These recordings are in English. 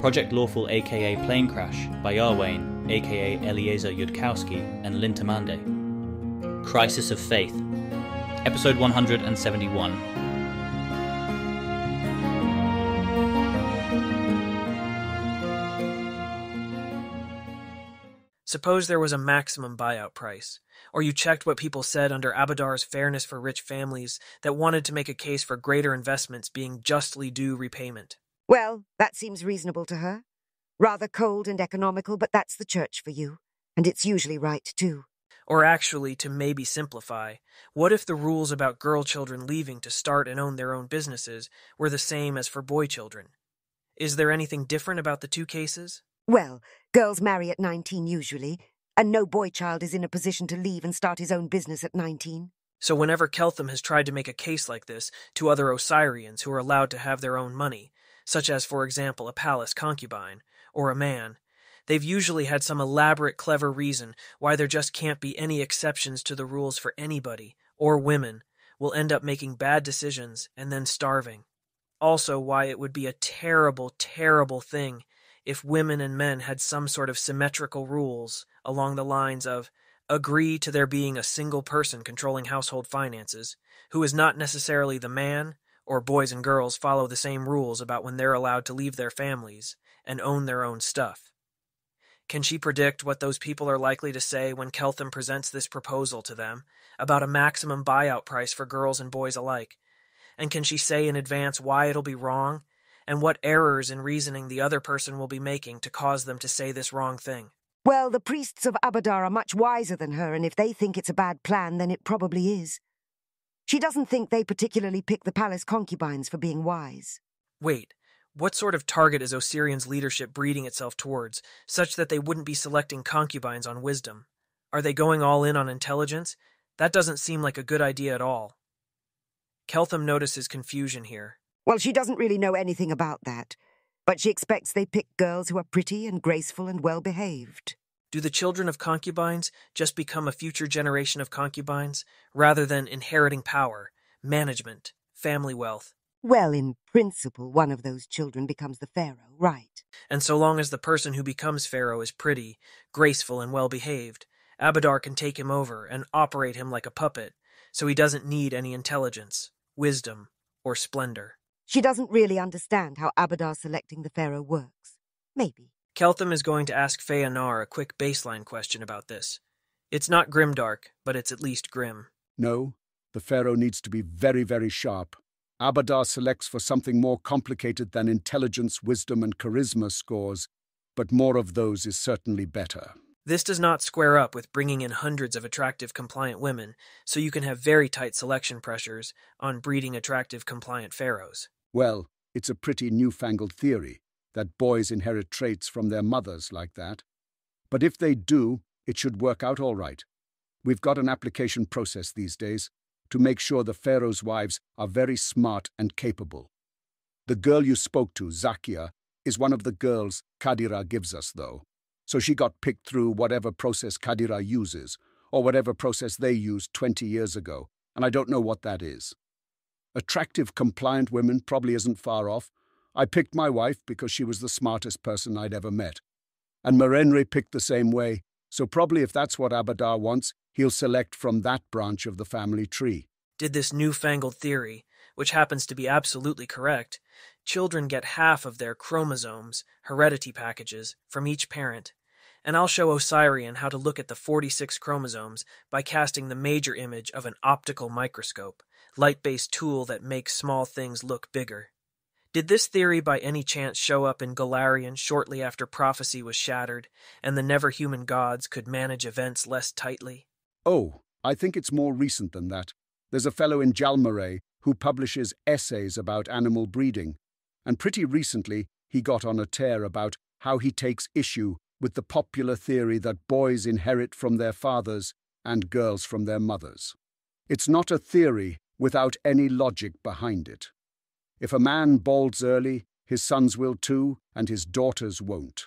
Project Lawful aka Planecrash by Arwayne aka Eliezer Yudkowsky and Lintamande. Crisis of Faith, Episode 171. Suppose there was a maximum buyout price, or you checked what people said under Abadar's Fairness for Rich Families that wanted to make a case for greater investments being justly due repayment. Well, that seems reasonable to her. Rather cold and economical, but that's the church for you. And it's usually right, too. Or actually, to maybe simplify, what if the rules about girl children leaving to start and own their own businesses were the same as for boy children? Is there anything different about the two cases? Well, girls marry at 19 usually, and no boy child is in a position to leave and start his own business at 19. So whenever Keltham has tried to make a case like this to other Osirians who are allowed to have their own money, such as, for example, a palace concubine, or a man, they've usually had some elaborate, clever reason why there just can't be any exceptions to the rules for anybody, or women, will end up making bad decisions and then starving. Also why it would be a terrible, terrible thing if women and men had some sort of symmetrical rules along the lines of agree to there being a single person controlling household finances, who is not necessarily the man, or boys and girls follow the same rules about when they're allowed to leave their families and own their own stuff. Can she predict what those people are likely to say when Keltham presents this proposal to them about a maximum buyout price for girls and boys alike? And can she say in advance why it'll be wrong, and what errors in reasoning the other person will be making to cause them to say this wrong thing? Well, the priests of Abadar are much wiser than her, and if they think it's a bad plan, then it probably is. She doesn't think they particularly pick the palace concubines for being wise. Wait, what sort of target is Osirian's leadership breeding itself towards, such that they wouldn't be selecting concubines on wisdom? Are they going all in on intelligence? That doesn't seem like a good idea at all. Keltham notices confusion here. Well, she doesn't really know anything about that, but she expects they pick girls who are pretty and graceful and well-behaved. Do the children of concubines just become a future generation of concubines, rather than inheriting power, management, family wealth? Well, in principle, one of those children becomes the pharaoh, right? And so long as the person who becomes pharaoh is pretty, graceful, and well-behaved, Abadar can take him over and operate him like a puppet, so he doesn't need any intelligence, wisdom, or splendor. She doesn't really understand how Abadar selecting the pharaoh works. Maybe. Keltham is going to ask Feanar a quick baseline question about this. It's not grimdark, but it's at least grim. No, the pharaoh needs to be very, very sharp. Abadar selects for something more complicated than intelligence, wisdom, and charisma scores, but more of those is certainly better. This does not square up with bringing in hundreds of attractive, compliant women, so you can have very tight selection pressures on breeding attractive, compliant pharaohs. Well, it's a pretty newfangled theory that boys inherit traits from their mothers like that. But if they do, it should work out all right. We've got an application process these days to make sure the pharaoh's wives are very smart and capable. The girl you spoke to, Zakia, is one of the girls Kadira gives us, though. So she got picked through whatever process Kadira uses, or whatever process they used 20 years ago, and I don't know what that is. Attractive, compliant women probably isn't far off. I picked my wife because she was the smartest person I'd ever met. And Marenre picked the same way, so probably if that's what Abadar wants, he'll select from that branch of the family tree. Did this newfangled theory, which happens to be absolutely correct, children get half of their chromosomes, heredity packages, from each parent. And I'll show Osirian how to look at the 46 chromosomes by casting the major image of an optical microscope, light-based tool that makes small things look bigger. Did this theory by any chance show up in Golarion shortly after prophecy was shattered, and the never-human gods could manage events less tightly? Oh, I think it's more recent than that. There's a fellow in Jalmaray who publishes essays about animal breeding, and pretty recently he got on a tear about how he takes issue with the popular theory that boys inherit from their fathers and girls from their mothers. It's not a theory without any logic behind it. If a man balds early, his sons will too, and his daughters won't.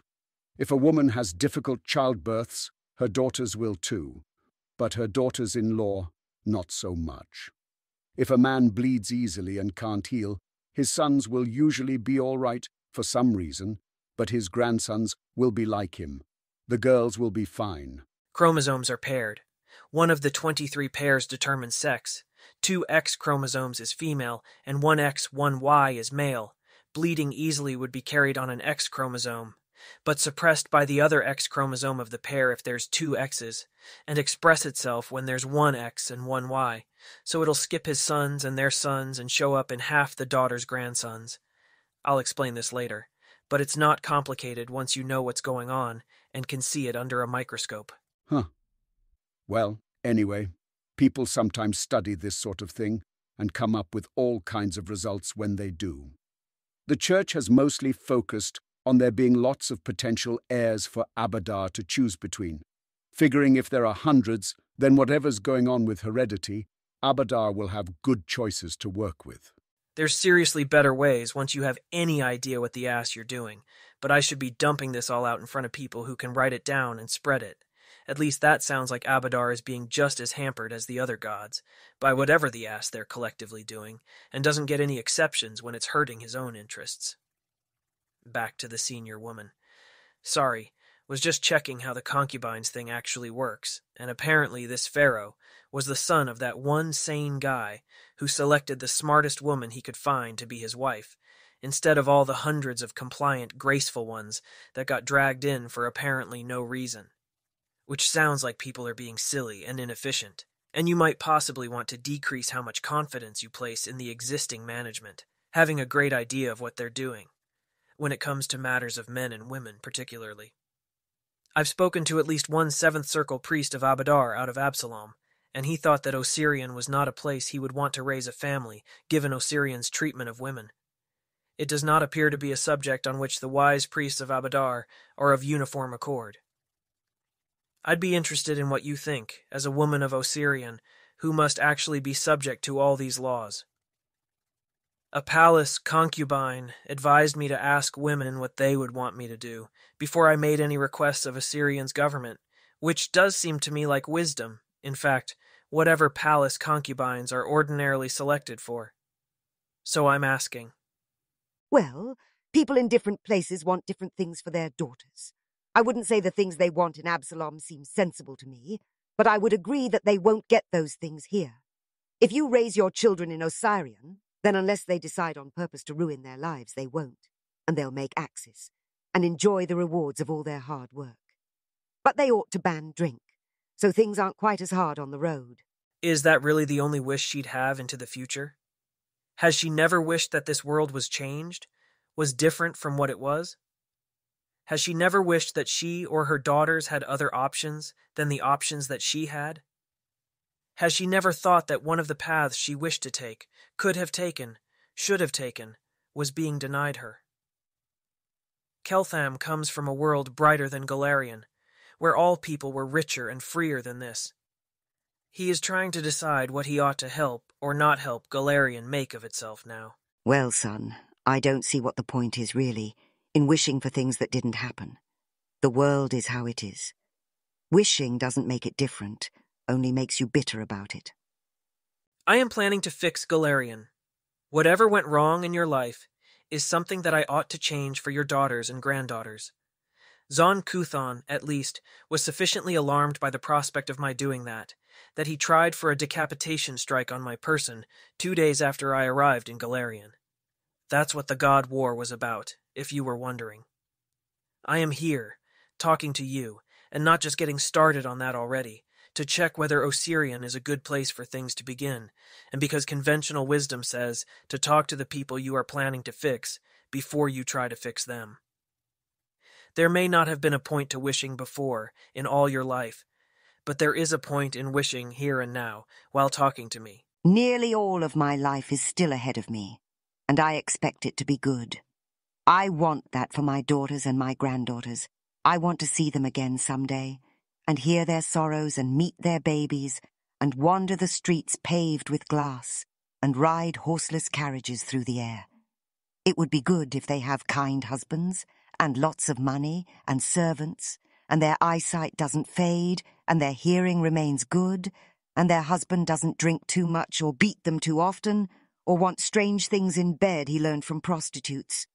If a woman has difficult childbirths, her daughters will too, but her daughters-in-law, not so much. If a man bleeds easily and can't heal, his sons will usually be all right for some reason, but his grandsons will be like him. The girls will be fine. Chromosomes are paired. One of the 23 pairs determines sex. 2 X chromosomes is female, and 1 X, 1 Y is male. Bleeding easily would be carried on an X chromosome, but suppressed by the other X chromosome of the pair if there's 2 X's, and express itself when there's 1 X and 1 Y, so it'll skip his sons and their sons and show up in half the daughter's grandsons. I'll explain this later, but it's not complicated once you know what's going on and can see it under a microscope. Huh. Well, anyway, people sometimes study this sort of thing and come up with all kinds of results when they do. The church has mostly focused on there being lots of potential heirs for Abadar to choose between, figuring if there are hundreds, then whatever's going on with heredity, Abadar will have good choices to work with. There's seriously better ways once you have any idea what the ass you're doing, but I should be dumping this all out in front of people who can write it down and spread it. At least that sounds like Abadar is being just as hampered as the other gods, by whatever the ass they're collectively doing, and doesn't get any exceptions when it's hurting his own interests. Back to the senior woman. Sorry, was just checking how the concubines thing actually works, and apparently this pharaoh was the son of that one sane guy who selected the smartest woman he could find to be his wife, instead of all the hundreds of compliant, graceful ones that got dragged in for apparently no reason. Which sounds like people are being silly and inefficient, and you might possibly want to decrease how much confidence you place in the existing management, having a great idea of what they're doing, when it comes to matters of men and women particularly. I've spoken to at least one 7th Circle priest of Abadar out of Absalom, and he thought that Osirian was not a place he would want to raise a family, given Osirian's treatment of women. It does not appear to be a subject on which the wise priests of Abadar are of uniform accord. I'd be interested in what you think, as a woman of Osirian, who must actually be subject to all these laws. A palace concubine advised me to ask women what they would want me to do, before I made any requests of Osirian's government, which does seem to me like wisdom, in fact, whatever palace concubines are ordinarily selected for. So I'm asking. Well, people in different places want different things for their daughters. I wouldn't say the things they want in Absalom seem sensible to me, but I would agree that they won't get those things here. If you raise your children in Osirian, then unless they decide on purpose to ruin their lives, they won't, and they'll make axes, and enjoy the rewards of all their hard work. But they ought to ban drink, so things aren't quite as hard on the road. Is that really the only wish she'd have into the future? Has she never wished that this world was changed, was different from what it was? Has she never wished that she or her daughters had other options than the options that she had? Has she never thought that one of the paths she wished to take, could have taken, should have taken, was being denied her? Keltham comes from a world brighter than Galarian, where all people were richer and freer than this. He is trying to decide what he ought to help or not help Galarian make of itself now. Well, son, I don't see what the point is really in wishing for things that didn't happen. The world is how it is. Wishing doesn't make it different, only makes you bitter about it. I am planning to fix Galarian. Whatever went wrong in your life is something that I ought to change for your daughters and granddaughters. Zon Kuthon, at least, was sufficiently alarmed by the prospect of my doing that he tried for a decapitation strike on my person 2 days after I arrived in Galarian. That's what the God War was about, if you were wondering. I am here, talking to you, and not just getting started on that already, to check whether Osirian is a good place for things to begin, and because conventional wisdom says to talk to the people you are planning to fix before you try to fix them. There may not have been a point to wishing before, in all your life, but there is a point in wishing here and now, while talking to me. Nearly all of my life is still ahead of me, and I expect it to be good. I want that for my daughters and my granddaughters. I want to see them again someday, and hear their sorrows and meet their babies, and wander the streets paved with glass, and ride horseless carriages through the air. It would be good if they have kind husbands, and lots of money, and servants, and their eyesight doesn't fade, and their hearing remains good, and their husband doesn't drink too much or beat them too often, or want strange things in bed he learned from prostitutes.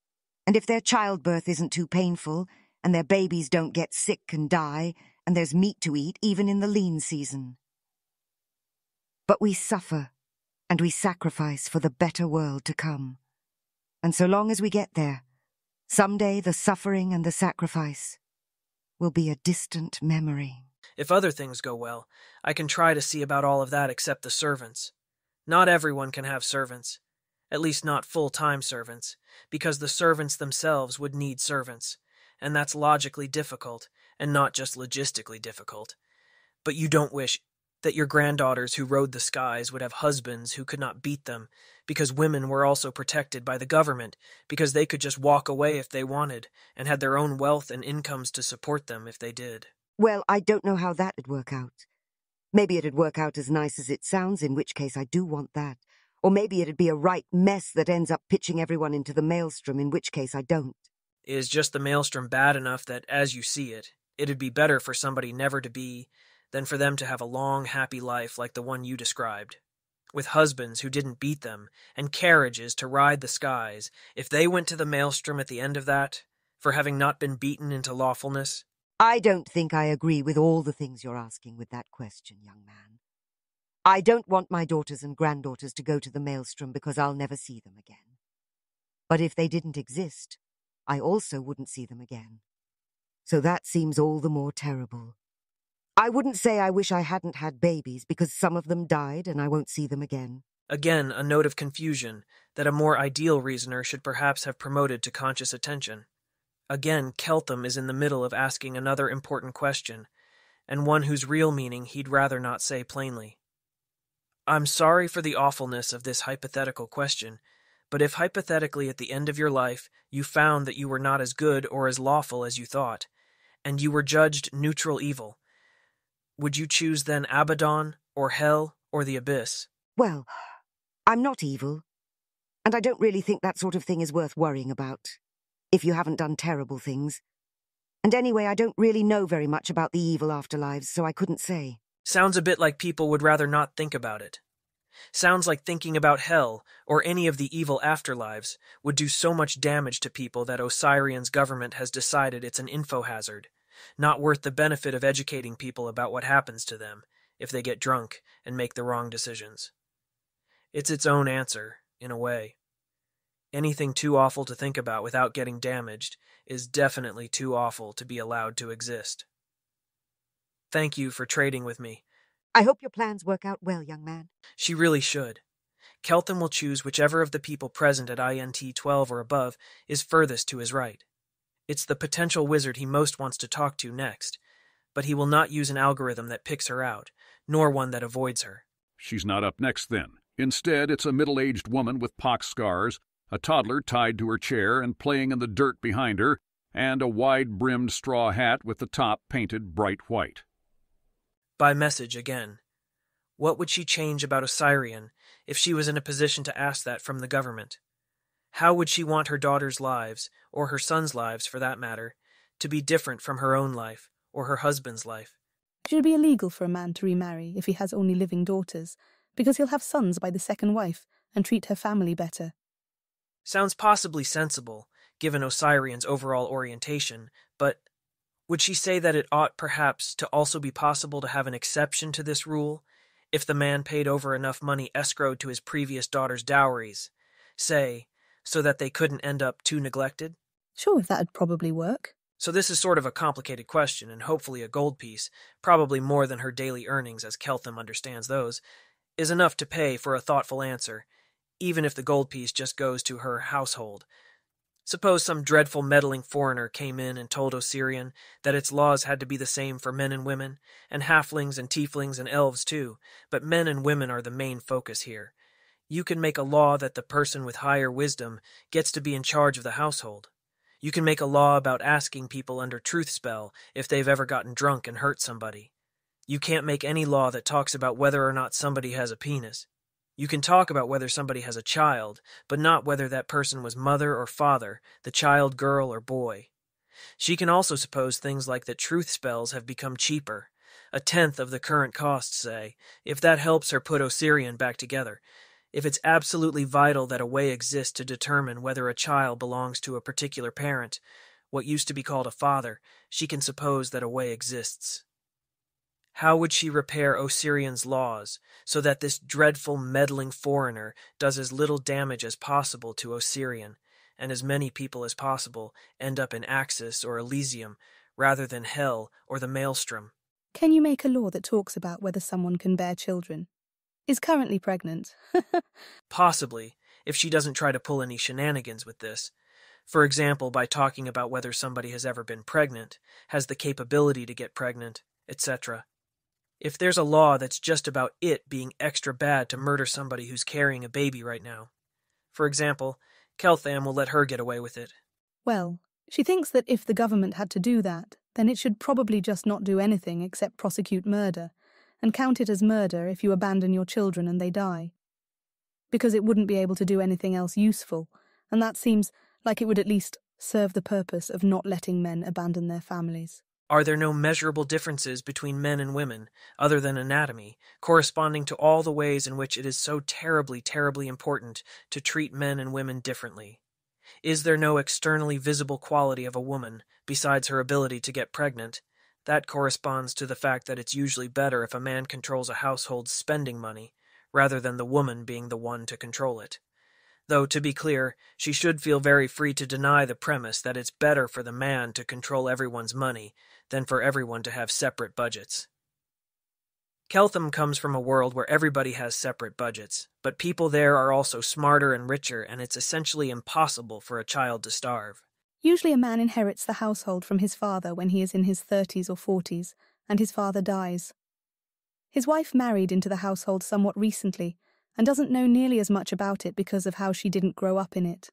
And if their childbirth isn't too painful, and their babies don't get sick and die, and there's meat to eat even in the lean season. But we suffer, and we sacrifice for the better world to come. And so long as we get there, someday the suffering and the sacrifice will be a distant memory. If other things go well, I can try to see about all of that except the servants. Not everyone can have servants, at least not full-time servants, because the servants themselves would need servants, and that's logically difficult, and not just logistically difficult. But you don't wish that your granddaughters who rode the skies would have husbands who could not beat them, because women were also protected by the government, because they could just walk away if they wanted, and had their own wealth and incomes to support them if they did. Well, I don't know how that'd work out. Maybe it'd work out as nice as it sounds, in which case I do want that. Or maybe it'd be a right mess that ends up pitching everyone into the maelstrom, in which case I don't. Is just the maelstrom bad enough that, as you see it, it'd be better for somebody never to be than for them to have a long, happy life like the one you described, with husbands who didn't beat them, and carriages to ride the skies, if they went to the maelstrom at the end of that, for having not been beaten into lawfulness? I don't think I agree with all the things you're asking with that question, young man. I don't want my daughters and granddaughters to go to the maelstrom because I'll never see them again. But if they didn't exist, I also wouldn't see them again. So that seems all the more terrible. I wouldn't say I wish I hadn't had babies, because some of them died and I won't see them again. Again, a note of confusion that a more ideal reasoner should perhaps have promoted to conscious attention. Again, Keltham is in the middle of asking another important question, and one whose real meaning he'd rather not say plainly. I'm sorry for the awfulness of this hypothetical question, but if hypothetically at the end of your life you found that you were not as good or as lawful as you thought, and you were judged neutral evil, would you choose then Abaddon, or hell, or the abyss? Well, I'm not evil, and I don't really think that sort of thing is worth worrying about, if you haven't done terrible things. And anyway, I don't really know very much about the evil afterlives, so I couldn't say. Sounds a bit like people would rather not think about it. Sounds like thinking about hell, or any of the evil afterlives, would do so much damage to people that Osirian's government has decided it's an info hazard, not worth the benefit of educating people about what happens to them if they get drunk and make the wrong decisions. It's its own answer, in a way. Anything too awful to think about without getting damaged is definitely too awful to be allowed to exist. Thank you for trading with me. I hope your plans work out well, young man. She really should. Keltham will choose whichever of the people present at INT 12 or above is furthest to his right. It's the potential wizard he most wants to talk to next, but he will not use an algorithm that picks her out, nor one that avoids her. She's not up next, then. Instead, it's a middle-aged woman with pox scars, a toddler tied to her chair and playing in the dirt behind her, and a wide-brimmed straw hat with the top painted bright white. By message again. What would she change about Osirian if she was in a position to ask that from the government? How would she want her daughters' lives, or her sons' lives for that matter, to be different from her own life, or her husband's life? It should be illegal for a man to remarry if he has only living daughters, because he'll have sons by the second wife and treat her family better. Sounds possibly sensible, given Osirian's overall orientation, but would she say that it ought perhaps to also be possible to have an exception to this rule, if the man paid over enough money escrowed to his previous daughter's dowries, say, so that they couldn't end up too neglected? Sure, that'd probably work. So this is sort of a complicated question, and hopefully a gold piece, probably more than her daily earnings as Keltham understands those, is enough to pay for a thoughtful answer, even if the gold piece just goes to her household. Suppose some dreadful meddling foreigner came in and told Osirian that its laws had to be the same for men and women, and halflings and tieflings and elves too, but men and women are the main focus here. You can make a law that the person with higher wisdom gets to be in charge of the household. You can make a law about asking people under truth spell if they've ever gotten drunk and hurt somebody. You can't make any law that talks about whether or not somebody has a penis. You can talk about whether somebody has a child, but not whether that person was mother or father, the child girl or boy. She can also suppose things like that truth spells have become cheaper, 1/10 of the current cost, say, if that helps her put Osirian back together. If it's absolutely vital that a way exists to determine whether a child belongs to a particular parent, what used to be called a father, she can suppose that a way exists. How would she repair Osirian's laws so that this dreadful meddling foreigner does as little damage as possible to Osirian, and as many people as possible end up in Axis or Elysium rather than hell or the maelstrom? Can you make a law that talks about whether someone can bear children? Is currently pregnant. Possibly, if she doesn't try to pull any shenanigans with this. For example, by talking about whether somebody has ever been pregnant, has the capability to get pregnant, etc. If there's a law that's just about it being extra bad to murder somebody who's carrying a baby right now. For example, Keltham will let her get away with it. Well, she thinks that if the government had to do that, then it should probably just not do anything except prosecute murder, and count it as murder if you abandon your children and they die. Because it wouldn't be able to do anything else useful, and that seems like it would at least serve the purpose of not letting men abandon their families. Are there no measurable differences between men and women, other than anatomy, corresponding to all the ways in which it is so terribly, terribly important to treat men and women differently? Is there no externally visible quality of a woman, besides her ability to get pregnant? That corresponds to the fact that it's usually better if a man controls a household's spending money, rather than the woman being the one to control it. Though, to be clear, she should feel very free to deny the premise that it's better for the man to control everyone's money than for everyone to have separate budgets. Keltham comes from a world where everybody has separate budgets, but people there are also smarter and richer, and it's essentially impossible for a child to starve. Usually a man inherits the household from his father when he is in his 30s or 40s, and his father dies. His wife married into the household somewhat recently, and doesn't know nearly as much about it because of how she didn't grow up in it.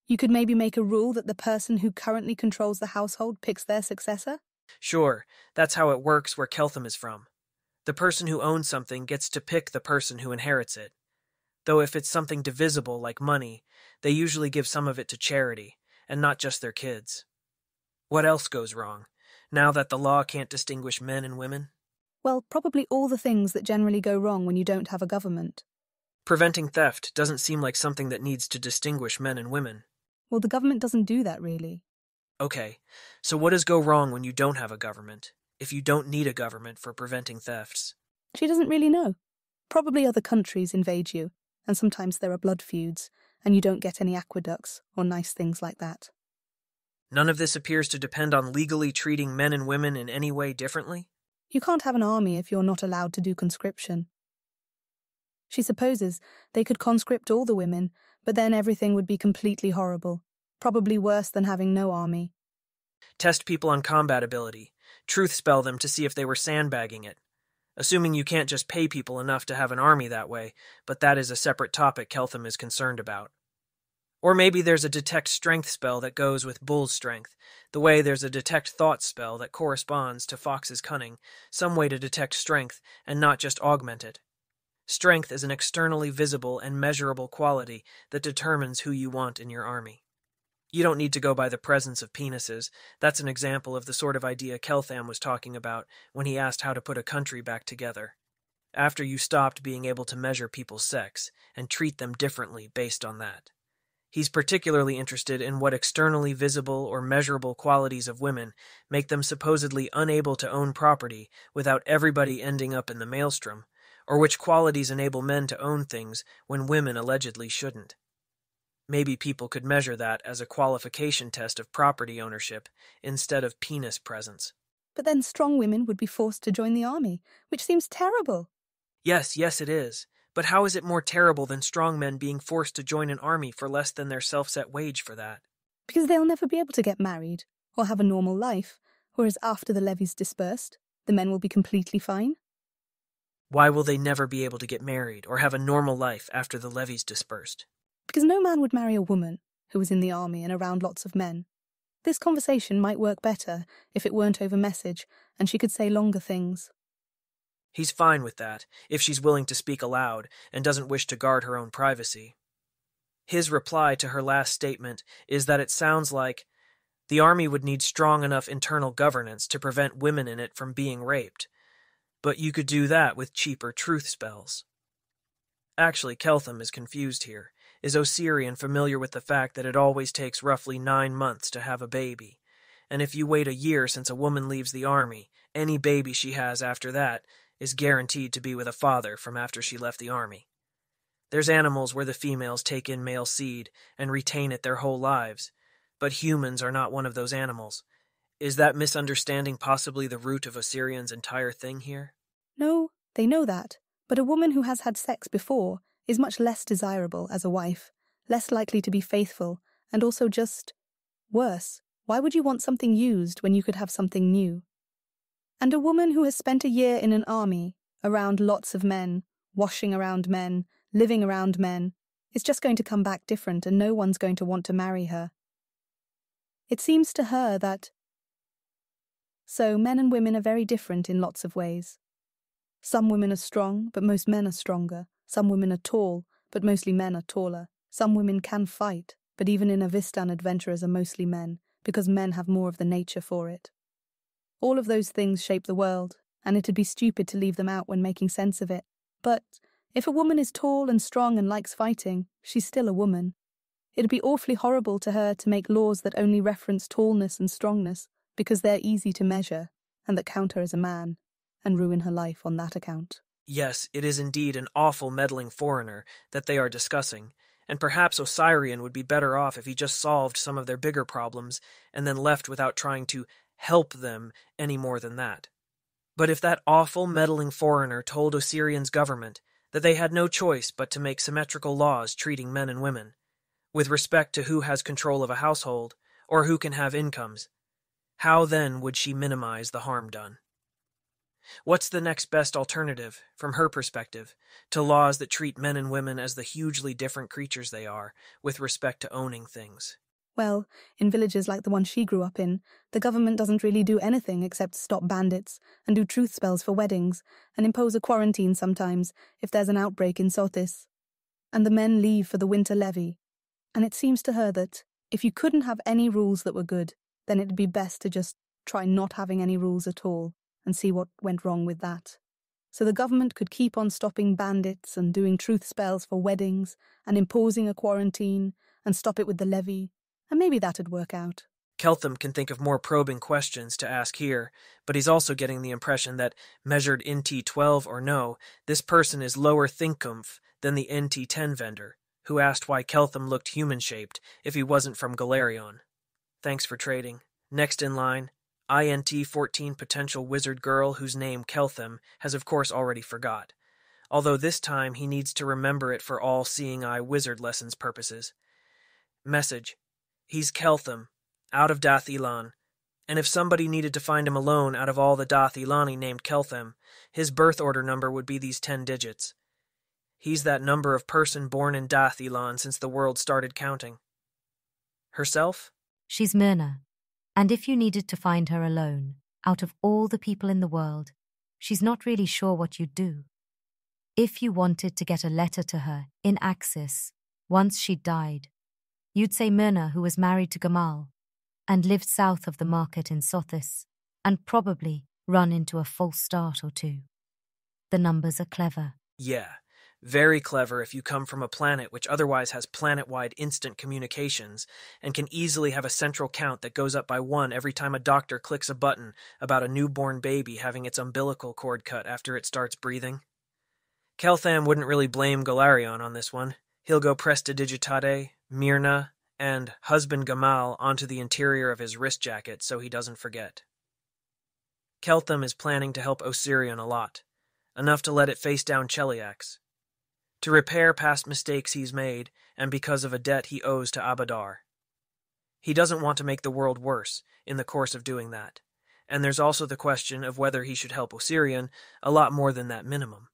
You could maybe make a rule that the person who currently controls the household picks their successor? Sure, that's how it works where Keltham is from. The person who owns something gets to pick the person who inherits it. Though if it's something divisible like money, they usually give some of it to charity, and not just their kids. What else goes wrong, now that the law can't distinguish men and women? Well, probably all the things that generally go wrong when you don't have a government. Preventing theft doesn't seem like something that needs to distinguish men and women. Well, the government doesn't do that, really. Okay, so what does go wrong when you don't have a government, if you don't need a government for preventing thefts? She doesn't really know. Probably other countries invade you, and sometimes there are blood feuds, and you don't get any aqueducts or nice things like that. None of this appears to depend on legally treating men and women in any way differently? You can't have an army if you're not allowed to do conscription. She supposes they could conscript all the women, but then everything would be completely horrible, probably worse than having no army. Test people on combat ability, truth spell them to see if they were sandbagging it. Assuming you can't just pay people enough to have an army that way, but that is a separate topic Keltham is concerned about. Or maybe there's a detect strength spell that goes with Bull's strength, the way there's a detect thought spell that corresponds to Fox's cunning, some way to detect strength and not just augment it. Strength is an externally visible and measurable quality that determines who you want in your army. You don't need to go by the presence of penises. That's an example of the sort of idea Keltham was talking about when he asked how to put a country back together. After you stopped being able to measure people's sex and treat them differently based on that. He's particularly interested in what externally visible or measurable qualities of women make them supposedly unable to own property without everybody ending up in the maelstrom, or which qualities enable men to own things when women allegedly shouldn't. Maybe people could measure that as a qualification test of property ownership instead of penis presence. But then strong women would be forced to join the army, which seems terrible. Yes, it is. But how is it more terrible than strong men being forced to join an army for less than their self-set wage for that? Because they'll never be able to get married or have a normal life, whereas after the levy's dispersed, the men will be completely fine. Why will they never be able to get married or have a normal life after the levy's dispersed? Because no man would marry a woman who was in the army and around lots of men. This conversation might work better if it weren't over message and she could say longer things. He's fine with that, if she's willing to speak aloud and doesn't wish to guard her own privacy. His reply to her last statement is that it sounds like the army would need strong enough internal governance to prevent women in it from being raped, but you could do that with cheaper truth spells. Actually, Keltham is confused here. Is Osirian familiar with the fact that it always takes roughly 9 months to have a baby? And if you wait a year since a woman leaves the army, any baby she has after that is guaranteed to be with a father from after she left the army. There's animals where the females take in male seed and retain it their whole lives, but humans are not one of those animals. Is that misunderstanding possibly the root of Osirian's entire thing here? No, they know that, but a woman who has had sex before is much less desirable as a wife, less likely to be faithful, and also just worse. Why would you want something used when you could have something new? And a woman who has spent a year in an army, around lots of men, washing around men, living around men, is just going to come back different and no one's going to want to marry her. It seems to her that... So men and women are very different in lots of ways. Some women are strong, but most men are stronger. Some women are tall, but mostly men are taller. Some women can fight, but even in Avistan adventurers are mostly men, because men have more of the nature for it. All of those things shape the world, and it'd be stupid to leave them out when making sense of it. But if a woman is tall and strong and likes fighting, she's still a woman. It'd be awfully horrible to her to make laws that only reference tallness and strongness because they're easy to measure, and that count her as a man, and ruin her life on that account. Yes, it is indeed an awful meddling foreigner that they are discussing, and perhaps Osirian would be better off if he just solved some of their bigger problems and then left without trying to help them any more than that. But if that awful meddling foreigner told Osirian's government that they had no choice but to make symmetrical laws treating men and women, with respect to who has control of a household or who can have incomes, how then would she minimize the harm done? What's the next best alternative, from her perspective, to laws that treat men and women as the hugely different creatures they are, with respect to owning things? Well, in villages like the one she grew up in, the government doesn't really do anything except stop bandits and do truth spells for weddings and impose a quarantine sometimes if there's an outbreak in Sothis. And the men leave for the winter levy. And it seems to her that if you couldn't have any rules that were good, then it'd be best to just try not having any rules at all and see what went wrong with that. So the government could keep on stopping bandits and doing truth spells for weddings and imposing a quarantine and stop it with the levy, and maybe that'd work out. Keltham can think of more probing questions to ask here, but he's also getting the impression that, measured NT12 or no, this person is lower thinkumph than the NT10 vendor, who asked why Keltham looked human-shaped if he wasn't from Galarion. Thanks for trading. Next in line, INT14 potential wizard girl whose name Keltham has of course already forgot, although this time he needs to remember it for all seeing eye wizard lessons purposes. Message: he's Keltham, out of Dath Ilan, and if somebody needed to find him alone out of all the Dath Ilani named Keltham, his birth order number would be these 10 digits. He's that number of person born in Dath Ilan since the world started counting. Herself? She's Myrna. And if you needed to find her alone, out of all the people in the world, she's not really sure what you'd do. If you wanted to get a letter to her, in Axis, once she'd died, you'd say Myrna, who was married to Gamal, and lived south of the market in Sothis, and probably run into a false start or two. The numbers are clever. Yeah, very clever if you come from a planet which otherwise has planet-wide instant communications and can easily have a central count that goes up by 1 every time a doctor clicks a button about a newborn baby having its umbilical cord cut after it starts breathing. Keltham wouldn't really blame Galarion on this one. He'll go Prestidigitate, Myrna, and husband Gamal onto the interior of his wrist jacket so he doesn't forget. Keltham is planning to help Osirian a lot, enough to let it face down Cheliax, to repair past mistakes he's made and because of a debt he owes to Abadar. He doesn't want to make the world worse in the course of doing that, and there's also the question of whether he should help Osirian a lot more than that minimum.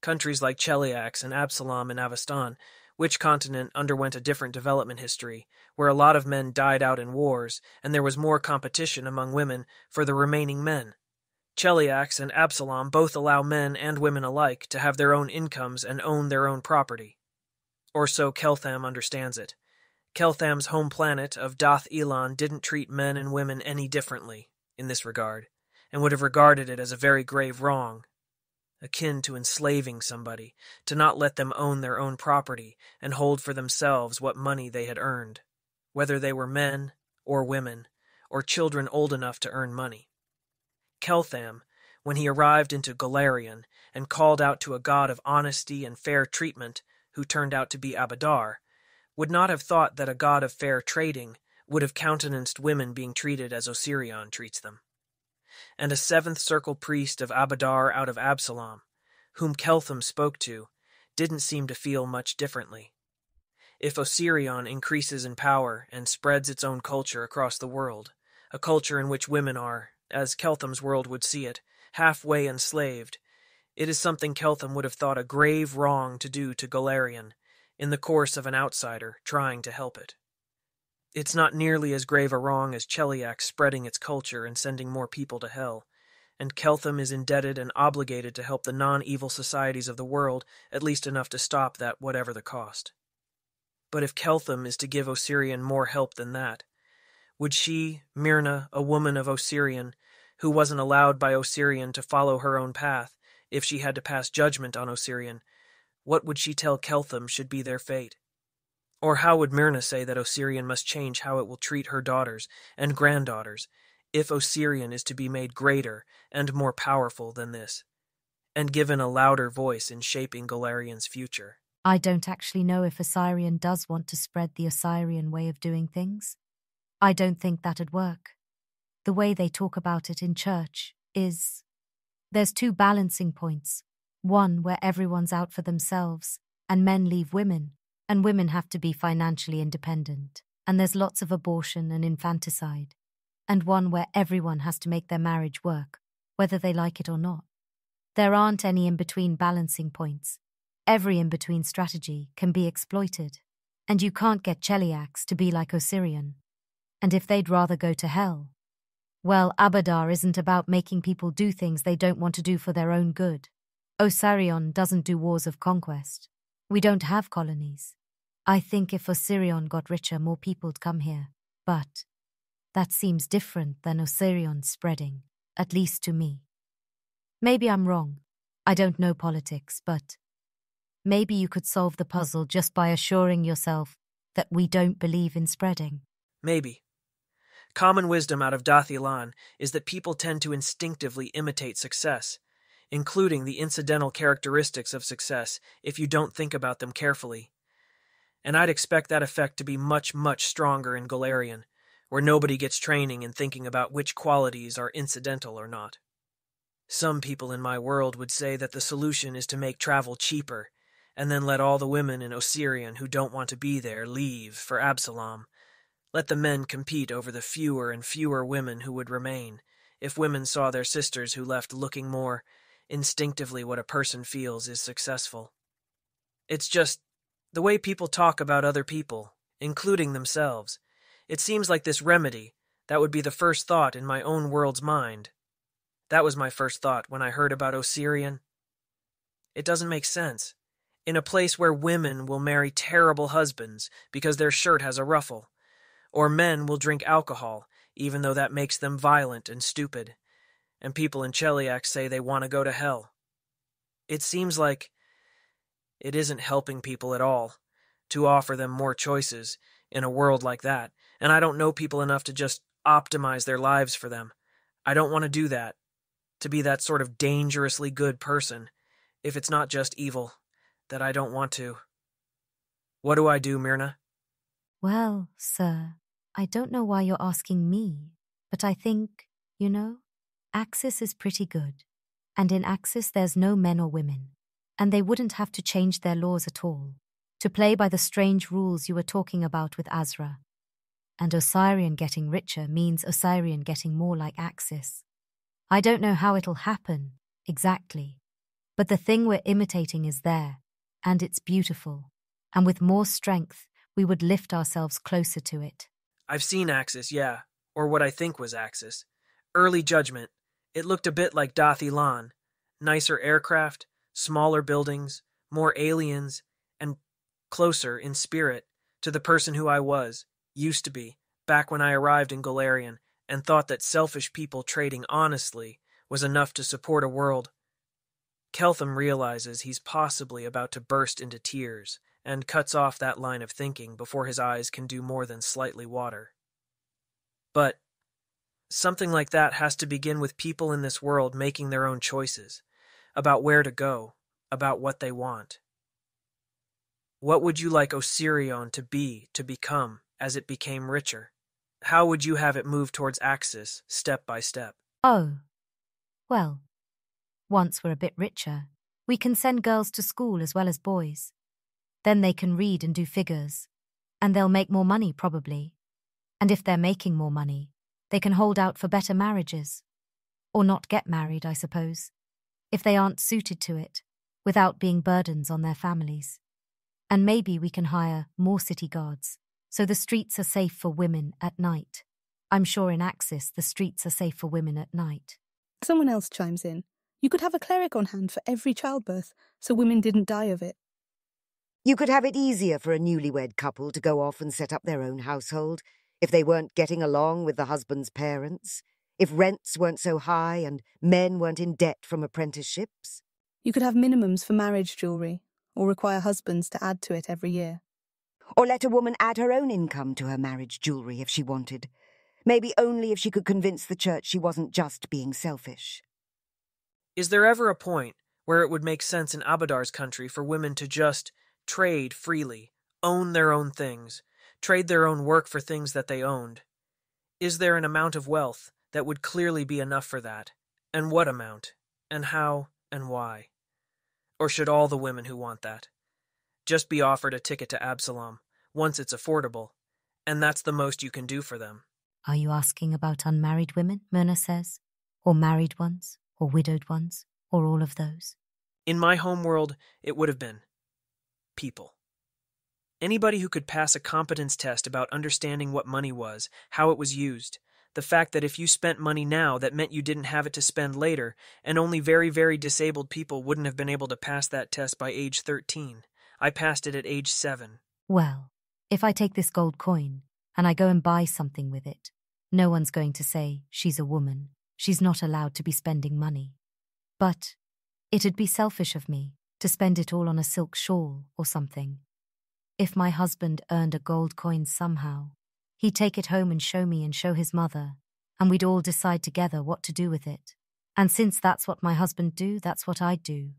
Countries like Cheliax and Absalom in Avestan, which continent underwent a different development history, where a lot of men died out in wars and there was more competition among women for the remaining men. Cheliax and Absalom both allow men and women alike to have their own incomes and own their own property. Or so Keltham understands it. Keltham's home planet of Dath Ilan didn't treat men and women any differently in this regard, and would have regarded it as a very grave wrong. akin to enslaving somebody, to not let them own their own property and hold for themselves what money they had earned, whether they were men or women, or children old enough to earn money. Keltham, when he arrived into Golarion and called out to a god of honesty and fair treatment, who turned out to be Abadar, would not have thought that a god of fair trading would have countenanced women being treated as Osirion treats them. And a seventh circle priest of Abadar out of Absalom, whom Keltham spoke to, didn't seem to feel much differently. If Osirion increases in power and spreads its own culture across the world, a culture in which women are, as Keltham's world would see it, halfway enslaved, it is something Keltham would have thought a grave wrong to do to Golarion, in the course of an outsider trying to help it. It's not nearly as grave a wrong as Cheliax spreading its culture and sending more people to hell, and Keltham is indebted and obligated to help the non-evil societies of the world at least enough to stop that whatever the cost. But if Keltham is to give Osirion more help than that, would she, Myrna, a woman of Osirion, who wasn't allowed by Osirion to follow her own path, if she had to pass judgment on Osirion, what would she tell Keltham should be their fate? Or how would Myrna say that Osirion must change how it will treat her daughters and granddaughters, if Osirion is to be made greater and more powerful than this, and given a louder voice in shaping Golarion's future? I don't actually know if Osirion does want to spread the Osirian way of doing things. I don't think that'd work. The way they talk about it in church is... There's two balancing points. One where everyone's out for themselves, and men leave women, and women have to be financially independent, and there's lots of abortion and infanticide. And one where everyone has to make their marriage work, whether they like it or not. There aren't any in-between balancing points. Every in-between strategy can be exploited, and you can't get Cheliax to be like Osirion. And if they'd rather go to hell, well, Abadar isn't about making people do things they don't want to do for their own good. Osirion doesn't do wars of conquest. We don't have colonies. I think if Osirion got richer, more people'd come here. But that seems different than Osirion spreading, at least to me. Maybe I'm wrong. I don't know politics, but maybe you could solve the puzzle just by assuring yourself that we don't believe in spreading. Maybe. Common wisdom out of Dathilan is that people tend to instinctively imitate success, including the incidental characteristics of success if you don't think about them carefully. And I'd expect that effect to be much, much stronger in Golarion, where nobody gets training in thinking about which qualities are incidental or not. Some people in my world would say that the solution is to make travel cheaper, and then let all the women in Osirion who don't want to be there leave for Absalom. Let the men compete over the fewer and fewer women who would remain, if women saw their sisters who left looking more instinctively what a person feels is successful. It's just the way people talk about other people, including themselves. It seems like this remedy, that would be the first thought in my own world's mind. That was my first thought when I heard about Osirion. It doesn't make sense. In a place where women will marry terrible husbands because their shirt has a ruffle, or men will drink alcohol, even though that makes them violent and stupid, and people in Cheliax say they want to go to hell. It seems like it isn't helping people at all to offer them more choices in a world like that, and I don't know people enough to just optimize their lives for them. I don't want to do that, to be that sort of dangerously good person, if it's not just evil, that I don't want to. What do I do, Myrna? Well, sir, I don't know why you're asking me, but I think, Axis is pretty good. And in Axis there's no men or women, and they wouldn't have to change their laws at all, to play by the strange rules you were talking about with Azra. And Osirion getting richer means Osirion getting more like Axis. I don't know how it'll happen, exactly, but the thing we're imitating is there, and it's beautiful, and with more strength, we would lift ourselves closer to it. I've seen Axis, yeah, or what I think was Axis. Early Judgment. It looked a bit like Dathilan. Nicer aircraft, smaller buildings, more aliens, and closer in spirit to the person who I was, used to be, back when I arrived in Golarion, and thought that selfish people trading honestly was enough to support a world. Keltham realizes he's possibly about to burst into tears and cuts off that line of thinking before his eyes can do more than slightly water. But something like that has to begin with people in this world making their own choices about where to go, about what they want. What would you like Osirion to become, as it became richer? How would you have it move towards Axis, step by step? Oh, well, once we're a bit richer, we can send girls to school as well as boys. Then they can read and do figures, and they'll make more money probably. And if they're making more money, they can hold out for better marriages. Or not get married, I suppose, if they aren't suited to it, without being burdens on their families. And maybe we can hire more city guards, so the streets are safe for women at night. I'm sure in Axis the streets are safe for women at night. Someone else chimes in. You could have a cleric on hand for every childbirth, so women didn't die of it. You could have it easier for a newlywed couple to go off and set up their own household if they weren't getting along with the husband's parents, if rents weren't so high and men weren't in debt from apprenticeships. You could have minimums for marriage jewellery, or require husbands to add to it every year. Or let a woman add her own income to her marriage jewellery if she wanted. Maybe only if she could convince the church she wasn't just being selfish. Is there ever a point where it would make sense in Abadar's country for women to just trade freely, own their own things, trade their own work for things that they owned? Is there an amount of wealth that would clearly be enough for that? And what amount? And how? And why? Or should all the women who want that just be offered a ticket to Absalom once it's affordable, and that's the most you can do for them? Are you asking about unmarried women, Myrna says? Or married ones? Or widowed ones? Or all of those? In my homeworld, it would have been people. Anybody who could pass a competence test about understanding what money was, how it was used, the fact that if you spent money now, that meant you didn't have it to spend later, and only very, very disabled people wouldn't have been able to pass that test by age 13. I passed it at age 7. Well, if I take this gold coin and I go and buy something with it, no one's going to say she's a woman. She's not allowed to be spending money. But it'd be selfish of me to spend it all on a silk shawl or something. If my husband earned a gold coin somehow, he'd take it home and show me and show his mother, and we'd all decide together what to do with it. And since that's what my husband do, that's what I'd do.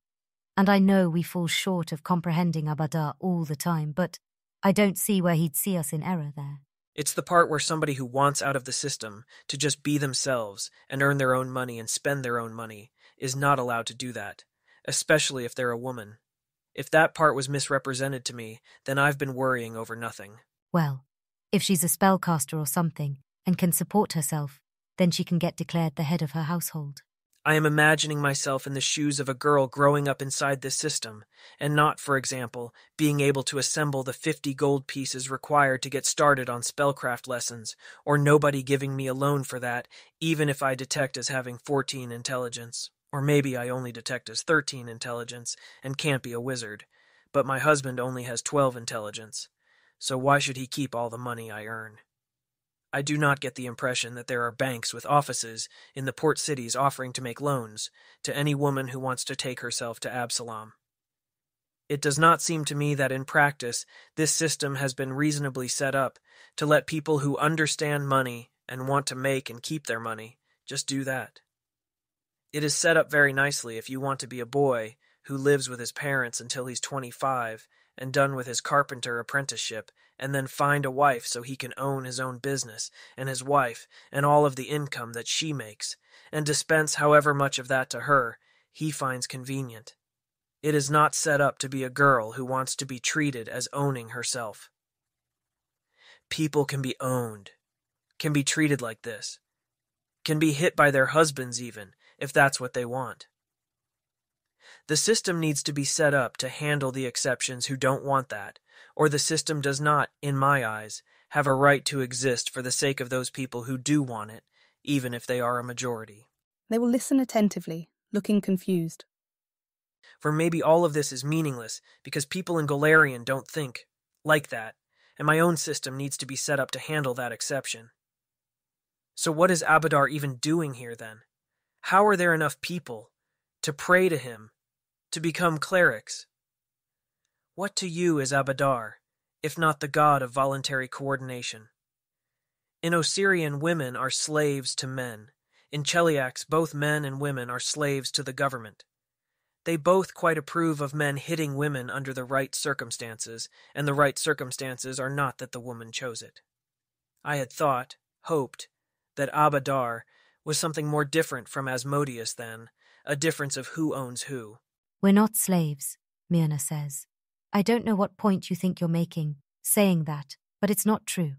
And I know we fall short of comprehending Abadar all the time, but I don't see where he'd see us in error there. It's the part where somebody who wants out of the system to just be themselves and earn their own money and spend their own money is not allowed to do that, especially if they're a woman. If that part was misrepresented to me, then I've been worrying over nothing. Well, if she's a spellcaster or something and can support herself, then she can get declared the head of her household. I am imagining myself in the shoes of a girl growing up inside this system, and not, for example, being able to assemble the 50 gold pieces required to get started on spellcraft lessons, or nobody giving me a loan for that, even if I detect as having 14 intelligence. Or maybe I only detect as 13 intelligence and can't be a wizard, but my husband only has 12 intelligence, so why should he keep all the money I earn? I do not get the impression that there are banks with offices in the port cities offering to make loans to any woman who wants to take herself to Absalom. It does not seem to me that in practice this system has been reasonably set up to let people who understand money and want to make and keep their money just do that. It is set up very nicely if you want to be a boy who lives with his parents until he's 25 and done with his carpenter apprenticeship, and then find a wife so he can own his own business and his wife and all of the income that she makes, and dispense however much of that to her he finds convenient. It is not set up to be a girl who wants to be treated as owning herself. People can be owned, can be treated like this, can be hit by their husbands even, if that's what they want. The system needs to be set up to handle the exceptions who don't want that, or the system does not, in my eyes, have a right to exist for the sake of those people who do want it, even if they are a majority. They will listen attentively, looking confused. For maybe all of this is meaningless because people in Golarion don't think like that, and my own system needs to be set up to handle that exception. So what is Abadar even doing here then? How are there enough people to pray to him to become clerics. What to you is Abadar, if not the god of voluntary coordination? In Osirian, women are slaves to men. In Cheliax, both men and women are slaves to the government. They both quite approve of men hitting women under the right circumstances, and the right circumstances are not that the woman chose it. I had hoped, that Abadar was something more different from Asmodeus than a difference of who owns who. We're not slaves, Myrna says. I don't know what point you think you're making, saying that, but it's not true.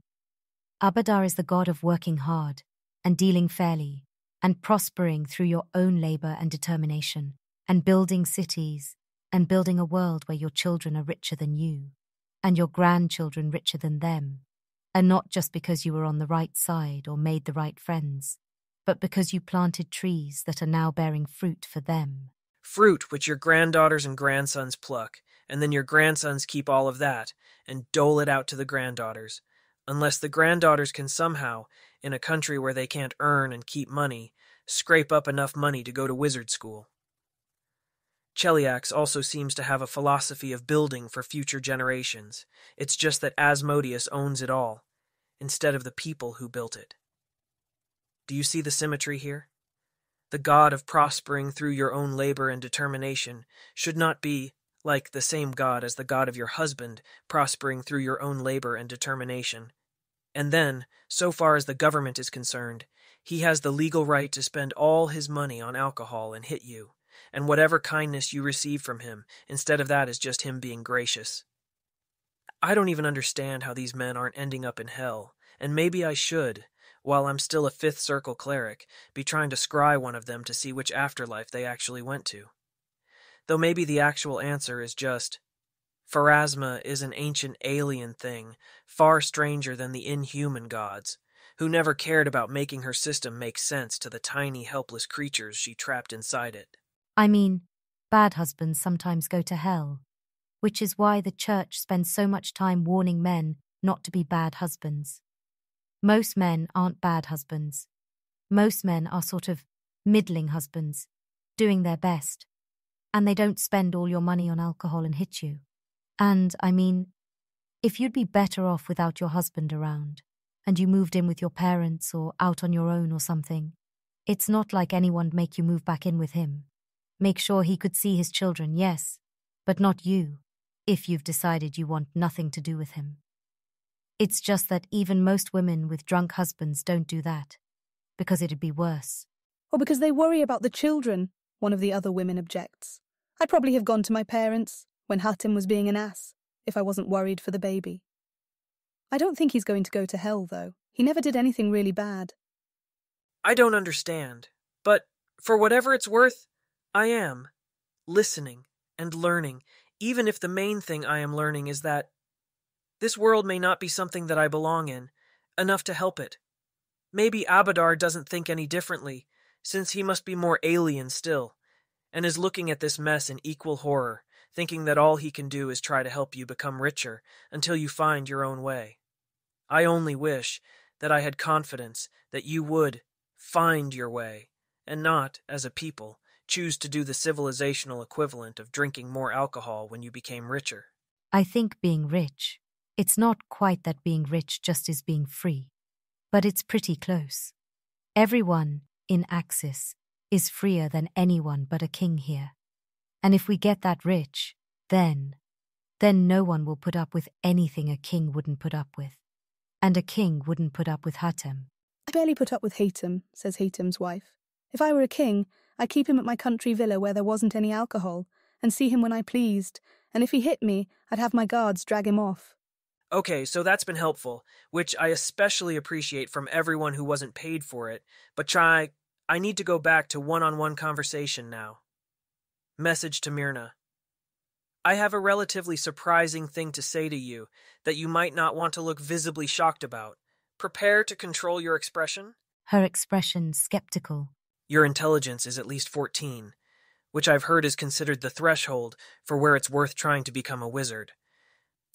Abadar is the god of working hard, and dealing fairly, and prospering through your own labor and determination, and building cities, and building a world where your children are richer than you, and your grandchildren richer than them, and not just because you were on the right side or made the right friends, but because you planted trees that are now bearing fruit for them. Fruit which your granddaughters and grandsons pluck, and then your grandsons keep all of that, and dole it out to the granddaughters, unless the granddaughters can somehow, in a country where they can't earn and keep money, scrape up enough money to go to wizard school. Cheliax also seems to have a philosophy of building for future generations. It's just that Asmodeus owns it all, instead of the people who built it. Do you see the symmetry here? The god of prospering through your own labor and determination should not be like the same god as the god of your husband prospering through your own labor and determination. And then, so far as the government is concerned, he has the legal right to spend all his money on alcohol and hit you, and whatever kindness you receive from him, instead of that is just him being gracious. I don't even understand how these men aren't ending up in hell, and maybe I should, while I'm still a fifth circle cleric, be trying to scry one of them to see which afterlife they actually went to. Though maybe the actual answer is just, Pharasma is an ancient alien thing, far stranger than the inhuman gods, who never cared about making her system make sense to the tiny, helpless creatures she trapped inside it. I mean, bad husbands sometimes go to hell, which is why the church spends so much time warning men not to be bad husbands. Most men aren't bad husbands. Most men are sort of middling husbands, doing their best. And they don't spend all your money on alcohol and hit you. And, I mean, if you'd be better off without your husband around, and you moved in with your parents or out on your own or something, it's not like anyone'd make you move back in with him. Make sure he could see his children, yes, but not you, if you've decided you want nothing to do with him. It's just that even most women with drunk husbands don't do that, because it'd be worse. Or because they worry about the children, one of the other women objects. I'd probably have gone to my parents when Hatim was being an ass, if I wasn't worried for the baby. I don't think he's going to go to hell, though. He never did anything really bad. I don't understand, but for whatever it's worth, I am listening and learning, even if the main thing I am learning is that this world may not be something that I belong in, enough to help it. Maybe Abadar doesn't think any differently, since he must be more alien still, and is looking at this mess in equal horror, thinking that all he can do is try to help you become richer until you find your own way. I only wish that I had confidence that you would find your way, and not, as a people, choose to do the civilizational equivalent of drinking more alcohol when you became richer. I think being rich, it's not quite that being rich just is being free, but it's pretty close. Everyone in Axis is freer than anyone but a king here. And if we get that rich, then no one will put up with anything a king wouldn't put up with. And a king wouldn't put up with Hatem. I barely put up with Hatem, says Hatem's wife. If I were a king, I'd keep him at my country villa where there wasn't any alcohol, and see him when I pleased, and if he hit me, I'd have my guards drag him off. Okay, so that's been helpful, which I especially appreciate from everyone who wasn't paid for it, but I need to go back to one-on-one conversation now. Message to Myrna. I have a relatively surprising thing to say to you that you might not want to look visibly shocked about. Prepare to control your expression. Her expression skeptical. Your intelligence is at least 14, which I've heard is considered the threshold for where it's worth trying to become a wizard.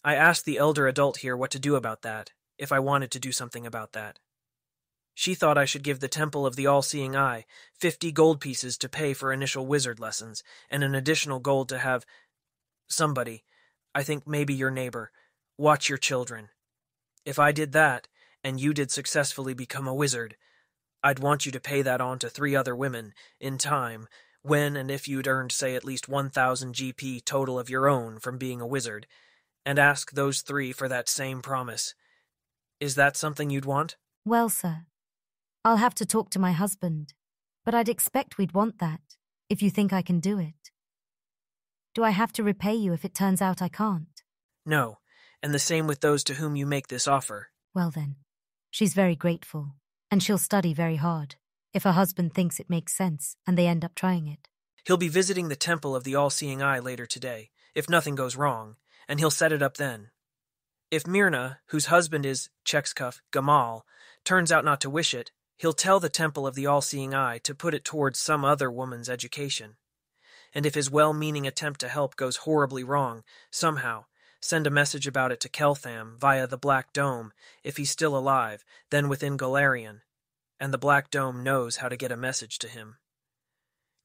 I asked the elder adult here what to do about that, if I wanted to do something about that. She thought I should give the Temple of the All-Seeing Eye 50 gold pieces to pay for initial wizard lessons, and an additional gold to have somebody, I think maybe your neighbor, watch your children. If I did that, and you did successfully become a wizard, I'd want you to pay that on to 3 other women, in time, when and if you'd earned, say, at least 1,000 GP total of your own from being a wizard, and ask those 3 for that same promise. Is that something you'd want? Well, sir, I'll have to talk to my husband, but I'd expect we'd want that, if you think I can do it. Do I have to repay you if it turns out I can't? No, and the same with those to whom you make this offer. Well then, she's very grateful, and she'll study very hard, if her husband thinks it makes sense and they end up trying it. He'll be visiting the Temple of the All-Seeing Eye later today, if nothing goes wrong, and he'll set it up then. If Myrna, whose husband is, Chexcuff, Gamal, turns out not to wish it, he'll tell the Temple of the All-Seeing Eye to put it towards some other woman's education. And if his well-meaning attempt to help goes horribly wrong, somehow, send a message about it to Keltham via the Black Dome, if he's still alive, then within Golarion, and the Black Dome knows how to get a message to him.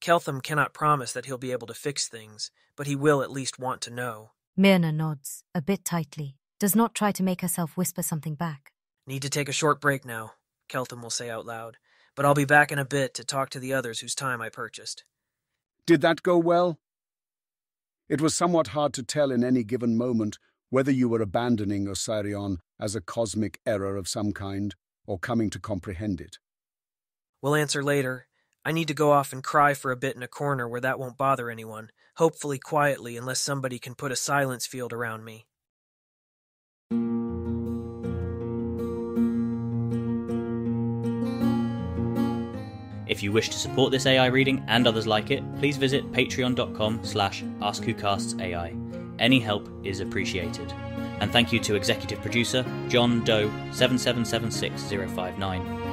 Keltham cannot promise that he'll be able to fix things, but he will at least want to know. Myrna nods, a bit tightly, does not try to make herself whisper something back. Need to take a short break now, Keltham will say out loud, but I'll be back in a bit to talk to the others whose time I purchased. Did that go well? It was somewhat hard to tell in any given moment whether you were abandoning Osirion as a cosmic error of some kind or coming to comprehend it. We'll answer later. I need to go off and cry for a bit in a corner where that won't bother anyone, hopefully quietly unless somebody can put a silence field around me. If you wish to support this AI reading and others like it, please visit patreon.com/AskWhoCastsAI. Any help is appreciated. And thank you to executive producer John Doe 7776059.